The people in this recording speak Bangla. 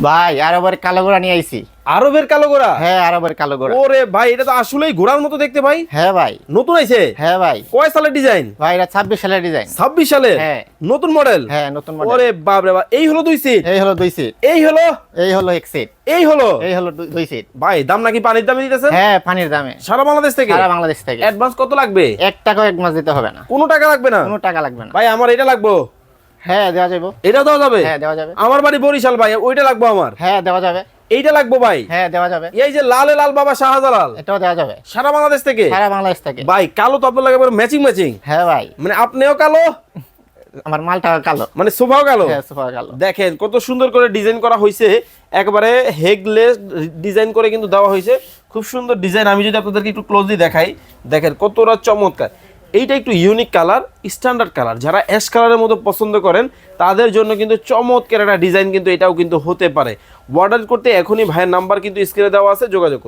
ভাই আরবের কালো ঘোড়া নিয়ে আইছি। আরবের কালো ঘোড়া? হ্যাঁ আরবের কালো ঘোড়া। ওরে ভাই, এটা তো আসলেই ঘোড়ার মতো দেখতে ভাই। হ্যাঁ ভাই। নতুন আইছে? হ্যাঁ ভাই। কয় সালের ডিজাইন ভাই এটা 26 সালের ডিজাইন। 26 সালের? হ্যাঁ। নতুন মডেল? হ্যাঁ নতুন মডেল। ওরে বাপ রে বাপ, এই হলো 2 সিট? এই হলো 2 সিট। এই হলো? এই হলো 1 সিট। এই হলো? এই হলো 2 সিট। ভাই দাম নাকি পানির দামে দিতেছেন? হ্যাঁ পানির দামে। সারা বাংলাদেশ থেকে? সারা বাংলাদেশ থেকে। অ্যাডভান্স কত লাগবে? 1 টাকাও অ্যাডভান্স দিতে হবে না। কোনো টাকা লাগবে না? কোনো টাকা লাগবে না। ভাই আমার এটা লাগবে। হ্যাঁ দেওয়া যাবে। এটা দেওয়া যাবে? হ্যাঁ দেওয়া যাবে। আমার বাড়ি বরিশাল ভাই, ওইটা লাগবে আমার। হ্যাঁ দেওয়া যাবে। এইটা লাগবে ভাই? হ্যাঁ দেওয়া যাবে। এই যে লালে লাল বাবা শাহজালাল, এটাও দেওয়া যাবে। সারা বাংলাদেশ থেকে? সারা বাংলাদেশ থেকে। ভাই কালো তো আপনার লাগে ম্যাচিং ম্যাচিং। হ্যাঁ ভাই। মানে আপনিও কালো, আমার মালটা কালো। মানে সোফাও কালো? হ্যাঁ সোফা কালো। দেখেন কত সুন্দর করে ডিজাইন করা হয়েছে, একবারে হেগলেস ডিজাইন করে কিন্তু দেওয়া হয়েছে। খুব সুন্দর ডিজাইন। আমি যদি আপনাদেরকে একটু ক্লোজলি দেখাই, দেখেন কতটা চমৎকার। এইটা একটু ইউনিক কালার, স্ট্যান্ডার্ড কালার। যারা অ্যাশ কালারের মতো পছন্দ করেন তাদের জন্য কিন্তু চমৎকার একটা ডিজাইন কিন্তু এটাও কিন্তু হতে পারে। অর্ডার করতে এখনই ভাইয়ের নাম্বার কিন্তু স্ক্রিনে দেওয়া আছে, যোগাযোগ করুন।